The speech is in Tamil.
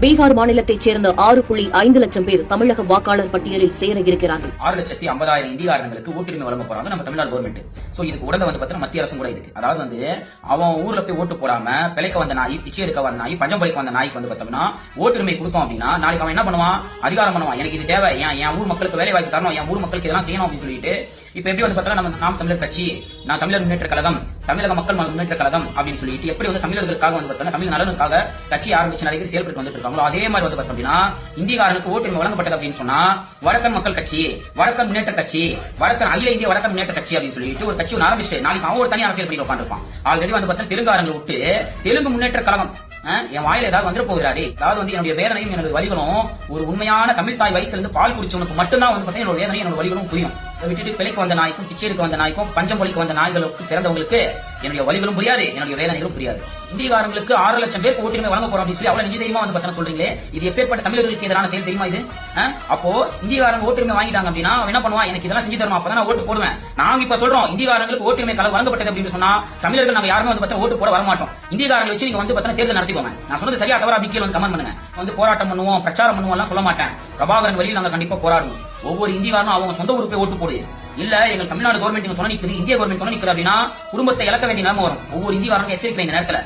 பீகார் மாநிலத்தைச் சேர்ந்த 6.5 லட்சம் பேர் தமிழக வாக்காளர் பட்டியலில் சேர இருக்கிறார்கள். 6,50,000 இந்தியர்களுக்கு ஓட்டுரிமை வழங்க போறாங்க நம்ம தமிழ்நாடு கவர்மெண்ட். சோ இதுக்கு உடனே வந்து பார்த்தா மத்திய அரசும் கூட இதுக்கு அதாவது அவன் ஊர்ல போய் ஓட்டு போடாம பிழைக்க வந்த நாய், பிச்சை எடுக்க வந்த நாய், பஞ்சம் பழிக்க வந்த நாய்க்கு வந்து பார்த்தோம்னா ஓட்டுரிமை கொடுத்தோம் அப்படின்னா நாளைக்கு அவன் என்ன பண்ணுவான், அதிகாரம் பண்ணுவான். எனக்கு இது தேவை, என் ஊர் மக்களுக்கு வேலை வாய்ப்பு தரணும், என் ஊர் மக்களுக்கு இதெல்லாம் செய்யணும் அப்படின்னு சொல்லிட்டு இப்ப எப்படி வந்து பார்த்தா நாம் தமிழர் கட்சி, நான் தமிழர் முன்னேற்ற கழகம், தமிழக மக்கள் முன்னேற்ற கழகம் அப்படின்னு சொல்லிட்டு எப்படி வந்து தமிழர்களுக்காக வந்து பார்த்தா தமிழ் நலனுக்காக கட்சி ஆரம்பிச்சு நிறைய பேர் செயல்பட்டு வந்துட்டு இருக்காங்களோ அதே மாதிரி வந்து பார்த்தோம்னா இந்தியக்காரனுக்கு ஓட்டுரிமை வழங்கப்பட்டது அப்படின்னு சொன்னா வடக்கன் மக்கள் கட்சி, வடக்கன் முன்னேற்ற கட்சி, வடக்கன் அகில இந்திய வடக்கன் முன்னேற்ற கட்சி அப்படின்னு சொல்லிட்டு ஒரு கட்சி ஆரம்பிச்சு நாளைக்கு அவன் ஒரு தனி அரசியல் பண்ணி உட்காந்துருப்பான். ஆல்ரெடி வந்து பார்த்தா தெலுங்காரங்களை விட்டு தெலுங்கு முன்னேற்ற கழகம் என் வாயில ஏதாவது வந்துட்டு போகிறாரு. அதாவது என்னுடைய வேதனையும் எனது வலிகளும் ஒரு உண்மையான தமிழ் தாய் வயிற்றிலிருந்து பால் குடிச்சவனுக்கு மட்டும்தான் வந்து பார்த்தா என்னோட வேதனையும் என்னோட வலிகளும் புரியும். விட்டுட்டு பிழைக்கு வந்த நாய்க்கும், பிச்சை எடுக்க வந்த நாய்க்கும், பஞ்சம் பொழிக்கு வந்த நாய்களுக்கு பிறந்தவங்களுக்கு என்னுடைய வலிகளும் புரியாது, என்னுடைய வேதனைகளும் புரியாது. இந்தியக்காரங்களுக்கு 6 லட்சம் பேருக்கு ஓட்டுரிமை வழங்க போறோம் அப்படின்னு சொல்லி அவ்வளவு நிதி தைரியமா வந்து பார்த்தா சொல்றீங்களே, இது எப்பேற்பட்ட தமிழர்களுக்கு எதிரான செயல் தெரியுமா இது? அப்போ இந்தியக்காரங்க ஓட்டுரிமை வாங்கிட்டாங்க அப்படின்னா அவன் என்ன பண்ணுவான், எனக்கு இதெல்லாம் செஞ்சு தருமா, அப்பதான் நான் ஓட்டு போடுவேன். நாங்க இப்ப சொல்றோம் இந்தியக்காரங்களுக்கு ஓட்டுரிமை வழங்கப்பட்டது அப்படின்னு சொன்னா தமிழர்கள் நாங்க யாருமே வந்து பார்த்தா ஓட்டு போட வரமாட்டோம். இந்தியக்காரங்களை வச்சு நீங்க வந்து பார்த்தா தேர்தல் நடத்திக்கோங்க. நான் சொன்னது சரியா தவறா பிக்கல் வந்து கமெண்ட் பண்ணுங்க. வந்து போராட்டம் பண்ணுவோம், பிரச்சாரம் பண்ணுவோம் எல்லாம் சொல்ல மாட்டேன். பிரபாகரன் வழியில் நாங்க கண்டிப்பா போராடுவோம். ஒவ்வொரு இந்தியக்காரனும் அவங்க சொந்த ஊருக்கு போய் ஓட்டு போடு. இல்ல எங்க தமிழ்நாடு கவர்மெண்ட் துணை நிற்குது, இந்திய கவர்மெண்ட் துணை நிற்குது அப்படின்னா குடும்பத்தை இழக்க வேண்டிய நிலைமை வரும். ஒவ்வொரு இந்தியக்காரனுக்கு எச்சரிக்கை இந்த நேரத்துல.